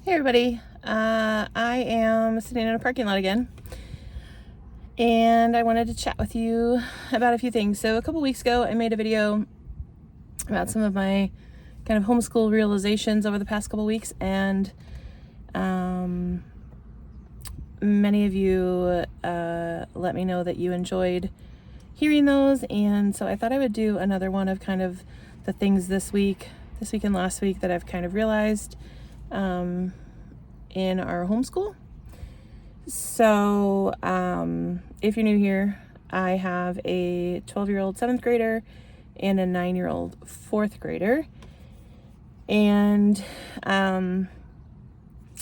Hey everybody, I am sitting in a parking lot again, and I wanted to chat with you about a few things. So a couple weeks ago I made a video about some of my kind of homeschool realizations over the past couple weeks, and many of you let me know that you enjoyed hearing those, and so I thought I would do another one of kind of the things this week and last week that I've kind of realized in our homeschool. So if you're new here, I have a 12-year-old 7th grader and a 9-year-old 4th grader. And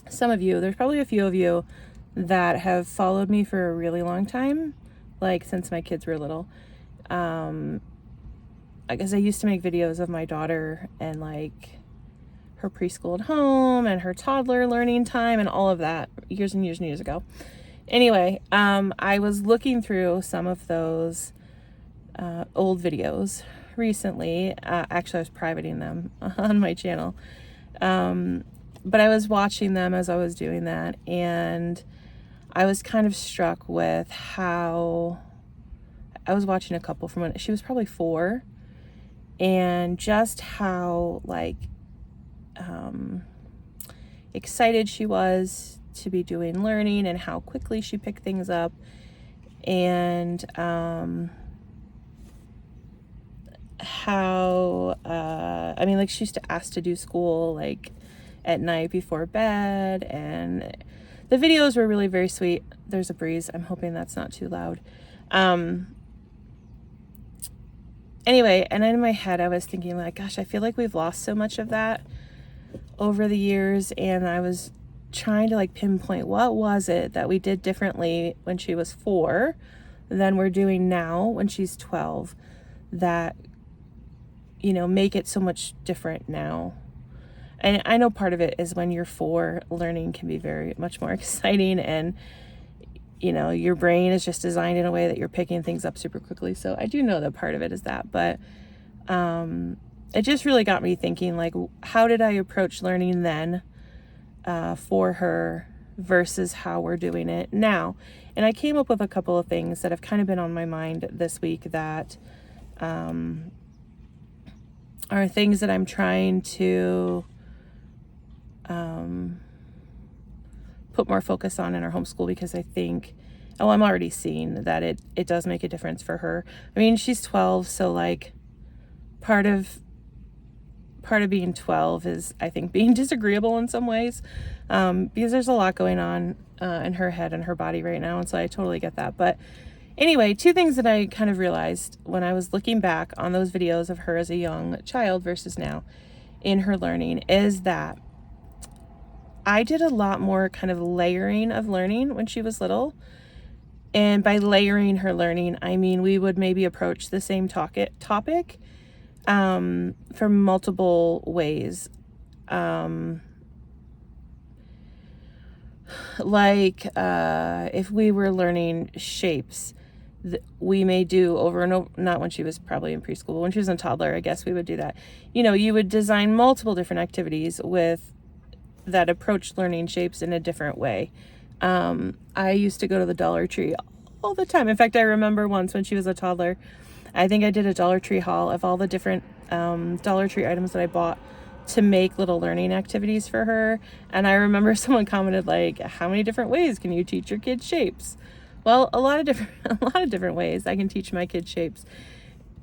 some of you, there's probably a few of you that have followed me for a really long time, like since my kids were little. I guess I used to make videos of my daughter and like her preschool at home and her toddler learning time and all of that years and years and years ago. Anyway, I was looking through some of those old videos recently. Actually, I was privating them on my channel. But I was watching them as I was doing that, and I was kind of struck with how I was watching a couple from when she was probably 4, and just how like excited she was to be doing learning and how quickly she picked things up, and how I mean, like, she used to ask to do school like at night before bed, and the videos were really very sweet. There's a breeze. I'm hoping that's not too loud. Anyway, and in my head I was thinking like, gosh, I feel like we've lost so much of that over the years, and I was trying to like pinpoint what was it that we did differently when she was 4 than we're doing now when she's 12 that, you know, make it so much different now. And I know part of it is when you're 4, learning can be very much more exciting, and you know, your brain is just designed in a way that you're picking things up super quickly. So I do know that part of it is that, but it just really got me thinking, like, how did I approach learning then for her versus how we're doing it now? And I came up with a couple of things that have kind of been on my mind this week that are things that I'm trying to put more focus on in our homeschool, because I think, I'm already seeing that it does make a difference for her. I mean, she's 12, so like part of being 12 is, I think, being disagreeable in some ways, because there's a lot going on in her head and her body right now, and so I totally get that. But anyway, 2 things that I kind of realized when I was looking back on those videos of her as a young child versus now in her learning is that I did a lot more kind of layering of learning when she was little. And by layering her learning, I mean we would maybe approach the same topic from multiple ways. If we were learning shapes, we may do over and over, not when she was probably in preschool, but when she was a toddler, I guess we would do that. You know, you would design multiple different activities with that approach learning shapes in a different way. I used to go to the Dollar Tree all the time. In fact, I remember once when she was a toddler, I think I did a Dollar Tree haul of all the different Dollar Tree items that I bought to make little learning activities for her. And I remember someone commented like, how many different ways can you teach your kids shapes? Well, a lot of different ways I can teach my kids shapes,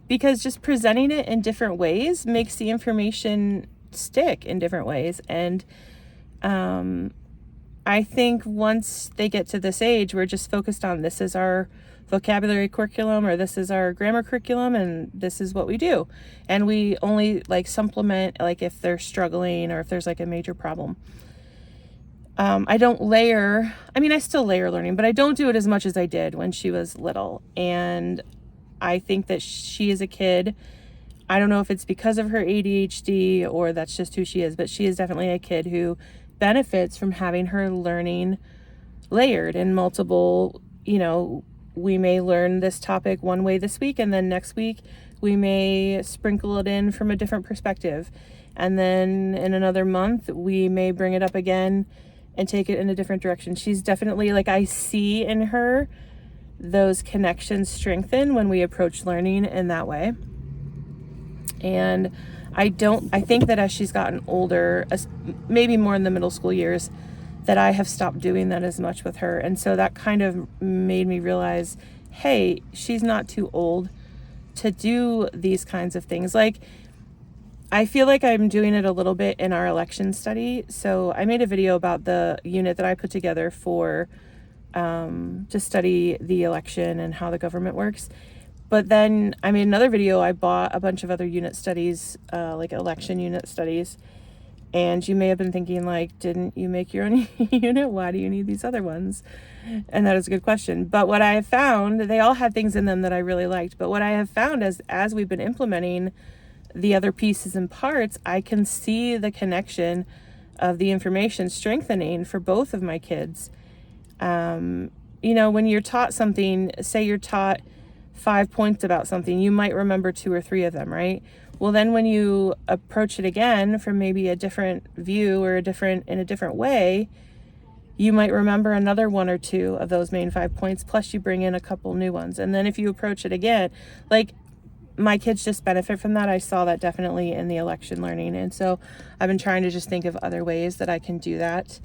because just presenting it in different ways makes the information stick in different ways. And I think once they get to this age, we're just focused on, this is our vocabulary curriculum, or this is our grammar curriculum, and this is what we do. And we only like supplement like if they're struggling or if there's like a major problem. I don't layer, I mean, I still layer learning, but I don't do it as much as I did when she was little. And I think that she is a kid, I don't know if it's because of her ADHD or that's just who she is, but she is definitely a kid who benefits from having her learning layered in multiple, you know, we may learn this topic one way this week, and then next week we may sprinkle it in from a different perspective. And then in another month, we may bring it up again and take it in a different direction. She's definitely, like, I see in her those connections strengthen when we approach learning in that way. And I think that as she's gotten older, maybe more in the middle school years, that I have stopped doing that as much with her. And so that kind of made me realize, hey, she's not too old to do these kinds of things. Like, I feel like I'm doing it a little bit in our election study. So I made a video about the unit that I put together for to study the election and how the government works. But then I made another video. I bought a bunch of other unit studies, like election unit studies. And you may have been thinking, like, didn't you make your own unit? Why do you need these other ones? And that is a good question. But what I have found, they all had things in them that I really liked. But what I have found as we've been implementing the other pieces and parts, I can see the connection of the information strengthening for both of my kids. When you're taught something, say you're taught 5 points about something, you might remember 2 or 3 of them, right? Well, then when you approach it again from maybe a different view or in a different way, you might remember another 1 or 2 of those main 5 points, plus you bring in a couple new ones. And then if you approach it again, like, my kids just benefit from that. I saw that definitely in the election learning. And so I've been trying to just think of other ways that I can do that.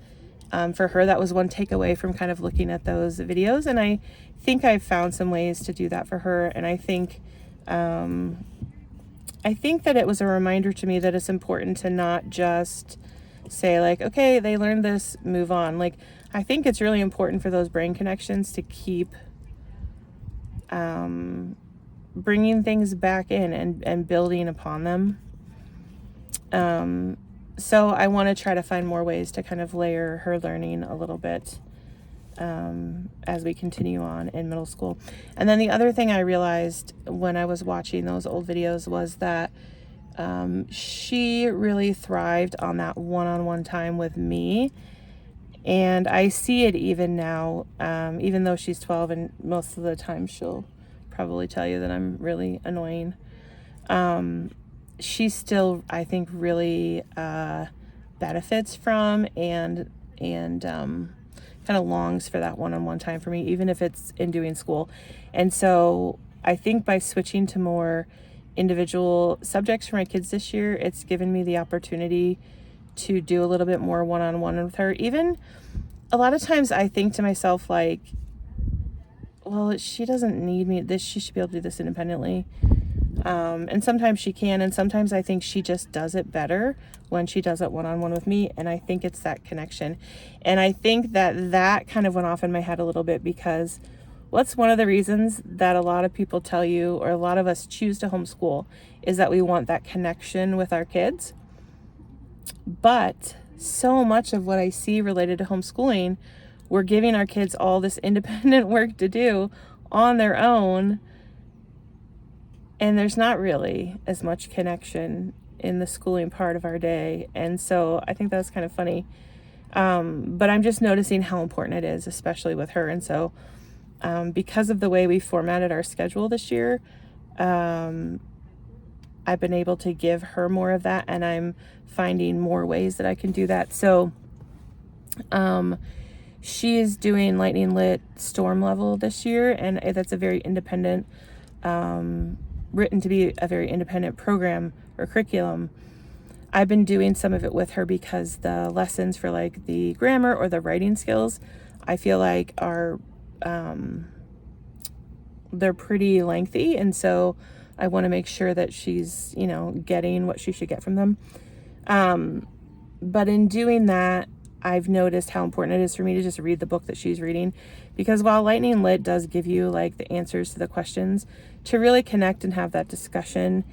For her, that was one takeaway from kind of looking at those videos. And I think I've found some ways to do that for her. And I think that it was a reminder to me that it's important to not just say, like, okay, they learned this, move on. Like, I think it's really important for those brain connections to keep bringing things back in and building upon them. So I want to try to find more ways to kind of layer her learning a little bit as we continue on in middle school. And then the other thing I realized when I was watching those old videos was that she really thrived on that one-on-one time with me. And I see it even now, even though she's 12, and most of the time she'll probably tell you that I'm really annoying. She still, I think, really benefits from and kind of longs for that one-on-one time for me, even if it's in doing school. And so I think by switching to more individual subjects for my kids this year, it's given me the opportunity to do a little bit more one-on-one with her. Even a lot of times I think to myself, like, well, she doesn't need me. She should be able to do this independently. And sometimes she can, and sometimes I think she just does it better when she does it one-on-one with me. And I think it's that connection. And I think that kind of went off in my head a little bit, because what's one of the reasons that a lot of people tell you, or a lot of us choose to homeschool, is that we want that connection with our kids. But so much of what I see related to homeschooling, we're giving our kids all this independent work to do on their own. And there's not really as much connection in the schooling part of our day. And so I think that's kind of funny. But I'm just noticing how important it is, especially with her. And so because of the way we formatted our schedule this year, I've been able to give her more of that, and I'm finding more ways that I can do that. So she is doing Lightning Lit Storm Level this year, and that's a very independent, written to be a very independent program or curriculum. I've been doing some of it with her because the lessons for, like, the grammar or the writing skills, I feel like are they're pretty lengthy, and so I want to make sure that she's, getting what she should get from them. But in doing that, I've noticed how important it is for me to just read the book that she's reading, because while Lightning Lit does give you, like, the answers to the questions, to really connect and have that discussion,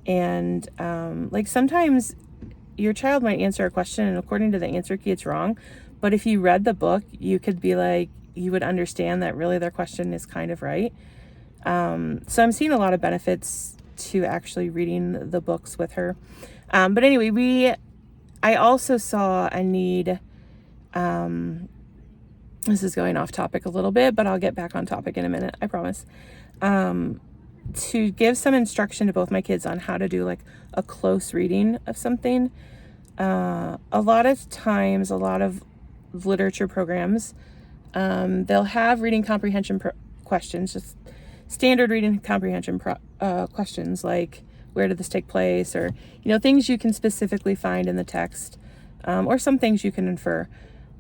and like, sometimes your child might answer a question and according to the answer key it's wrong, but if you read the book, you could be like, you would understand that really their question is kind of right. So I'm seeing a lot of benefits to actually reading the books with her. But anyway, I also saw a need, this is going off topic a little bit, but I'll get back on topic in a minute, I promise. to give some instruction to both my kids on how to do like a close reading of something. A lot of times, a lot of literature programs, they'll have reading comprehension questions, just standard reading comprehension questions like where did this take place, or things you can specifically find in the text, or some things you can infer.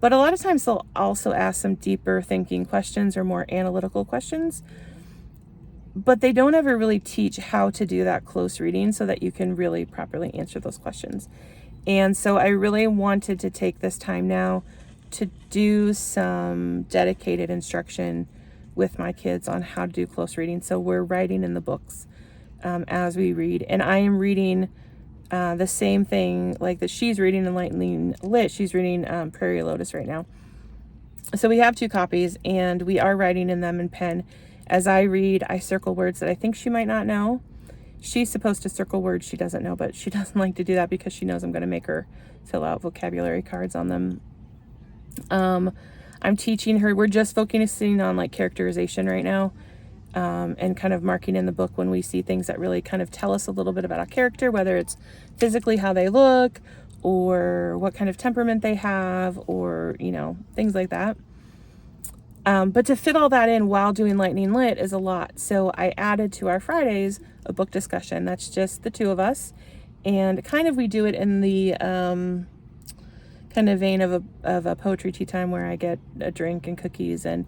But a lot of times they'll also ask some deeper thinking questions or more analytical questions, but they don't ever really teach how to do that close reading so that you can really properly answer those questions. And so I really wanted to take this time now to do some dedicated instruction with my kids on how to do close reading. So we're writing in the books as we read. And I am reading the same thing like that she's reading in Lightning Lit. She's reading Prairie Lotus right now. So we have 2 copies, and we are writing in them in pen. As I read, I circle words that I think she might not know. She's supposed to circle words she doesn't know, but she doesn't like to do that because she knows I'm going to make her fill out vocabulary cards on them. I'm teaching her, we're just focusing on like characterization right now, and kind of marking in the book when we see things that really kind of tell us a little bit about a character, whether it's physically how they look or what kind of temperament they have, or, things like that. But to fit all that in while doing Lightning Lit is a lot. So I added to our Fridays a book discussion. That's just the 2 of us. And kind of we do it in the kind of vein of a poetry tea time where I get a drink and cookies, and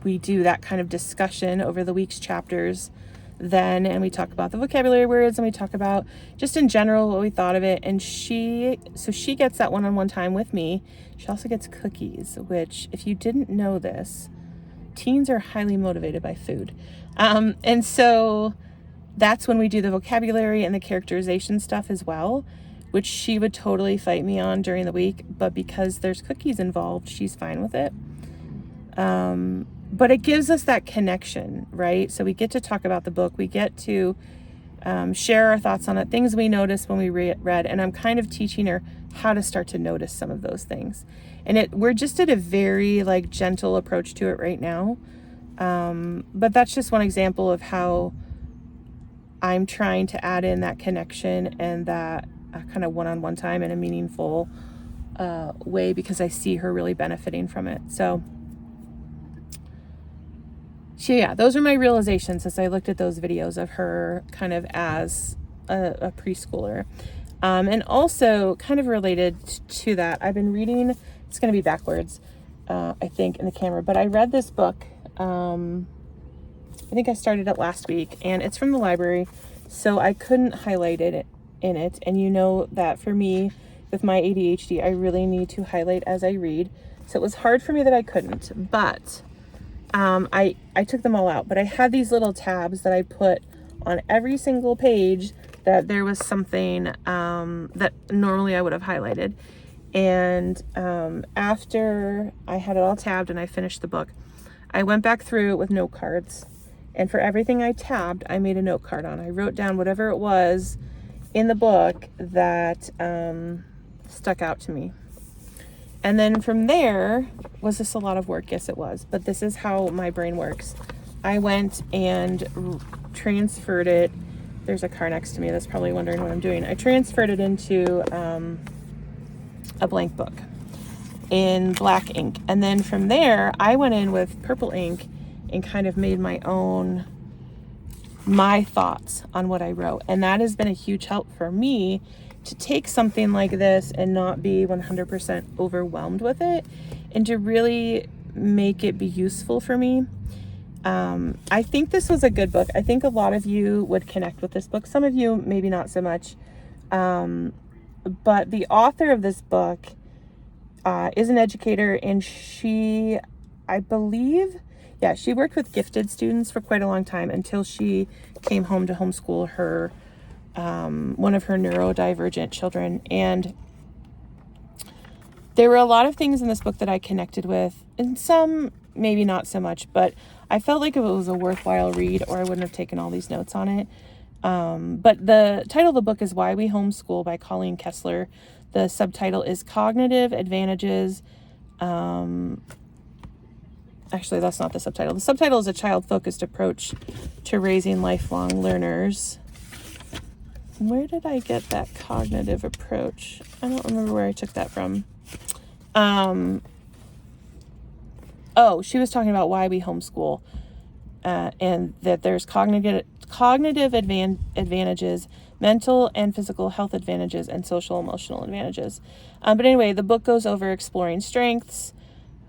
we do that kind of discussion over the week's chapters then, and we talk about the vocabulary words, and we talk about just in general what we thought of it. And she gets that one-on-one time with me. She also gets cookies, which, if you didn't know this, teens are highly motivated by food. And so that's when we do the vocabulary and the characterization stuff as well, which she would totally fight me on during the week, but because there's cookies involved, she's fine with it. But it gives us that connection, right? So we get to talk about the book. We get to share our thoughts on it, things we noticed when we read, and I'm kind of teaching her how to start to notice some of those things. And we're just at a very like gentle approach to it right now. But that's just one example of how I'm trying to add in that connection and that kind of one-on-one time in a meaningful way, because I see her really benefiting from it. So yeah, those are my realizations as I looked at those videos of her kind of as a preschooler. And also kind of related to that, I've been reading, it's going to be backwards, I think, in the camera, but I read this book. I think I started it last week, and it's from the library, so I couldn't highlight it in it. And you know that for me, with my ADHD, I really need to highlight as I read. So it was hard for me that I couldn't, but I took them all out. But I had these little tabs that I put on every single page that there was something that normally I would have highlighted. And after I had it all tabbed and I finished the book, I went back through it with note cards. And for everything I tabbed, I made a note card on. I wrote down whatever it was in the book that stuck out to me. And then from there, was this a lot of work? Yes, it was. But this is how my brain works. I went and transferred it. There's a car next to me that's probably wondering what I'm doing. I transferred it into a blank book in black ink. And then from there, I went in with purple ink and kind of made my thoughts on what I wrote. And that has been a huge help for me to take something like this and not be 100% overwhelmed with it, and to really make it be useful for me. I think this was a good book. I think a lot of you would connect with this book. Some of you, maybe not so much. But the author of this book is an educator, and she, I believe, she worked with gifted students for quite a long time until she came home to homeschool her one of her neurodivergent children. And there were a lot of things in this book that I connected with, and some maybe not so much, but I felt like it was a worthwhile read, or I wouldn't have taken all these notes on it. But the title of the book is Why We Homeschool by Colleen Kessler. The subtitle is Cognitive Advantages Actually, that's not the subtitle. The subtitle is A Child-Focused Approach to Raising Lifelong Learners. Where did I get that cognitive approach? I don't remember where I took that from. She was talking about why we homeschool, and that there's cognitive advantages, mental and physical health advantages, and social emotional advantages. But anyway, the book goes over exploring strengths,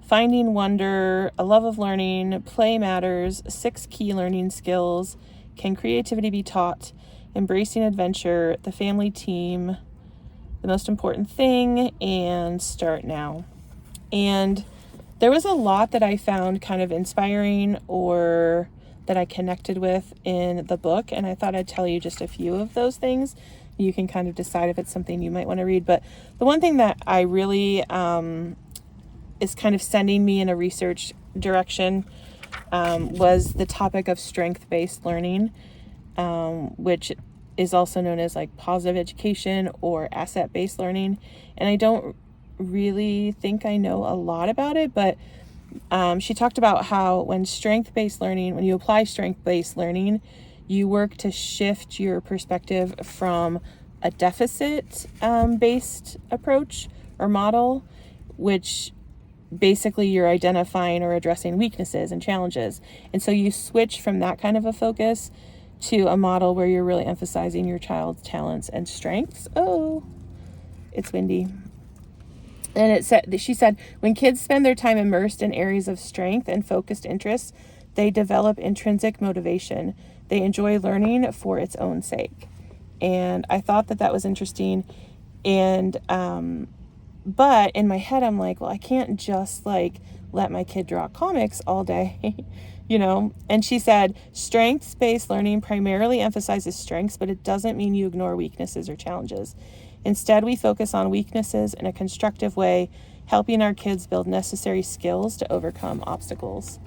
finding wonder, a love of learning, play matters, 6 key learning skills, can creativity be taught, embracing adventure, the family team, the most important thing, and start now. And there was a lot that I found kind of inspiring or that I connected with in the book, and I thought I'd tell you just a few of those things. You can kind of decide if it's something you might want to read. But the one thing that I really is kind of sending me in a research direction was the topic of strength-based learning, which is also known as like positive education or asset-based learning. And I don't really think I know a lot about it, but she talked about how when you apply strength-based learning, you work to shift your perspective from a deficit-based approach or model, which basically you're identifying or addressing weaknesses and challenges. And so you switch from that kind of a focus to a model where you're really emphasizing your child's talents and strengths. Oh, it's windy. And she said, when kids spend their time immersed in areas of strength and focused interests, they develop intrinsic motivation. They enjoy learning for its own sake. And I thought that was interesting. And, but in my head, I'm like, well, I can't just like let my kid draw comics all day, And she said, strengths-based learning primarily emphasizes strengths, but it doesn't mean you ignore weaknesses or challenges. Instead, we focus on weaknesses in a constructive way, helping our kids build necessary skills to overcome obstacles.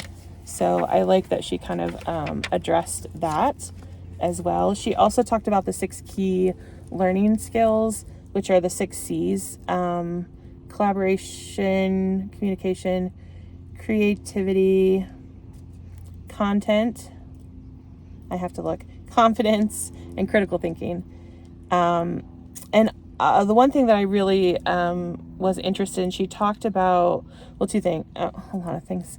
So I like that she kind of addressed that as well. She also talked about the 6 key learning skills, which are the 6 C's: collaboration, communication, creativity, content, confidence, and critical thinking. And the one thing that I really was interested in, she talked about, a lot of things.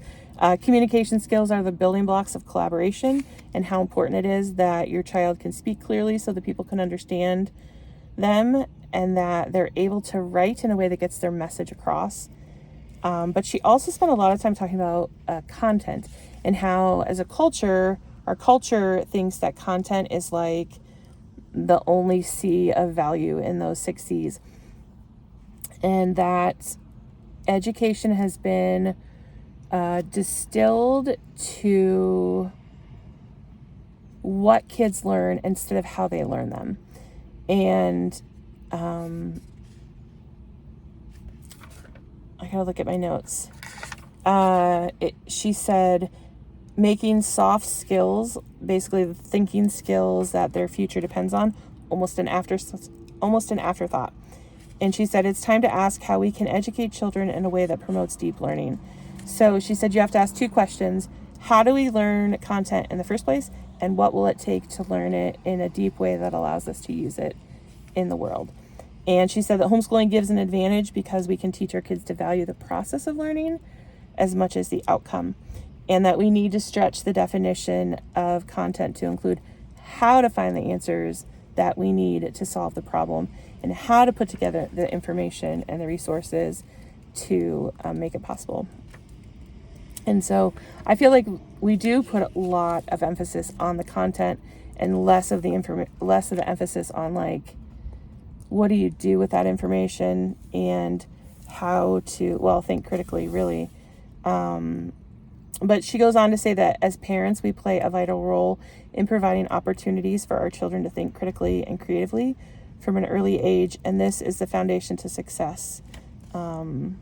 Communication skills are the building blocks of collaboration, and how important it is that your child can speak clearly so that people can understand them, and that they're able to write in a way that gets their message across. But she also spent a lot of time talking about content, and how as a culture, our culture thinks that content is like the only C of value in those 6 C's. And that education has been distilled to what kids learn instead of how they learn them. And I gotta look at my notes. She said, making soft skills, basically the thinking skills that their future depends on, almost an afterthought. And she said, it's time to ask how we can educate children in a way that promotes deep learning. So she said, you have to ask 2 questions. How do we learn content in the first place? And what will it take to learn it in a deep way that allows us to use it in the world? And she said that homeschooling gives an advantage because we can teach our kids to value the process of learning as much as the outcome. And that we need to stretch the definition of content to include how to find the answers that we need to solve the problem, and how to put together the information and the resources to make it possible. And so I feel like we do put a lot of emphasis on the content and less of the emphasis on like, what do you do with that information and how to, think critically, really. But she goes on to say that as parents, we play a vital role in providing opportunities for our children to think critically and creatively from an early age, and this is the foundation to success. And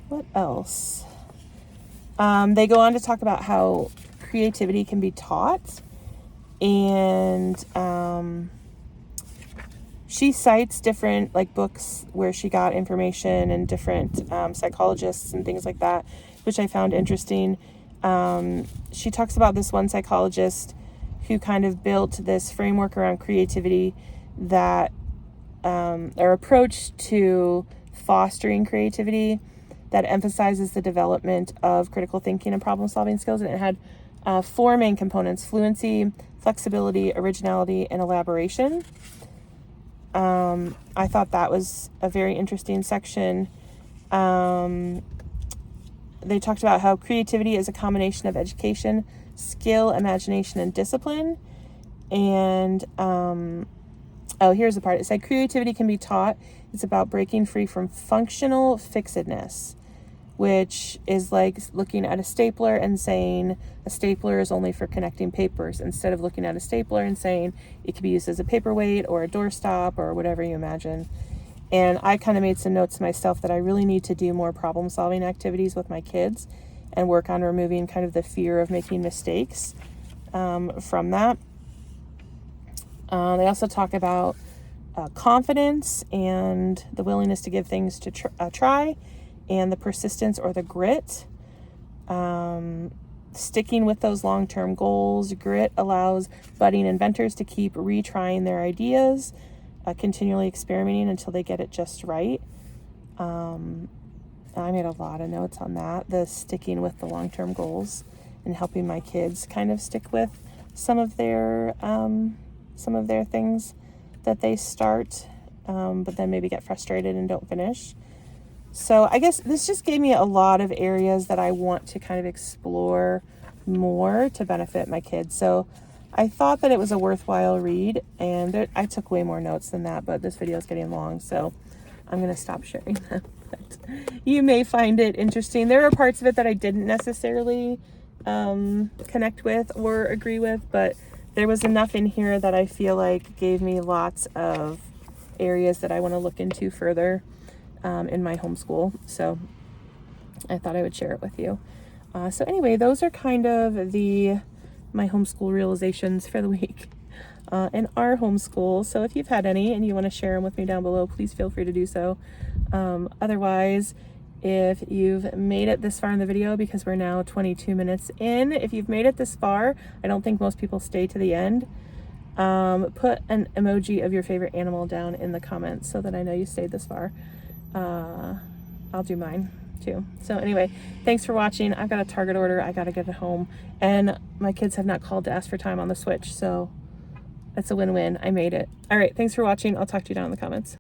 what else? They go on to talk about how creativity can be taught, and she cites different like books where she got information and different psychologists and things like that, which I found interesting. She talks about this one psychologist who kind of built this framework around creativity that or approach to fostering creativity that emphasizes the development of critical thinking and problem solving skills. And it had 4 main components: fluency, flexibility, originality, and elaboration. I thought that was a very interesting section. They talked about how creativity is a combination of education, skill, imagination, and discipline. And, here's the part. It said creativity can be taught. It's about breaking free from functional fixedness, which is like looking at a stapler and saying a stapler is only for connecting papers, instead of looking at a stapler and saying it could be used as a paperweight or a doorstop or whatever you imagine. And I kind of made some notes to myself that I really need to do more problem solving activities with my kids and work on removing kind of the fear of making mistakes from that. They also talk about confidence and the willingness to give things to try, and the persistence or the grit. Sticking with those long-term goals. Grit allows budding inventors to keep retrying their ideas, continually experimenting until they get it just right. I made a lot of notes on that, the sticking with the long-term goals and helping my kids kind of stick with some of their things that they start, but then maybe get frustrated and don't finish. So I guess this just gave me a lot of areas that I want to kind of explore more to benefit my kids. So I thought that it was a worthwhile read, and I took way more notes than that, but this video is getting long, so I'm going to stop sharing them. But you may find it interesting. There are parts of it that I didn't necessarily connect with or agree with, but there was enough in here that I feel like gave me lots of areas that I want to look into further in my homeschool. So I thought I would share it with you. So anyway, those are kind of my homeschool realizations for the week in our homeschool. So if you've had any and you want to share them with me down below, please feel free to do so. Otherwise, if you've made it this far in the video, because we're now 22 minutes in, if you've made it this far, I don't think most people stay to the end. Put an emoji of your favorite animal down in the comments so that I know you stayed this far. I'll do mine too. So anyway, thanks for watching. I've got a Target order. I got to get it home, and my kids have not called to ask for time on the Switch, so it's a win-win. I made it. All right, thanks for watching. I'll talk to you down in the comments.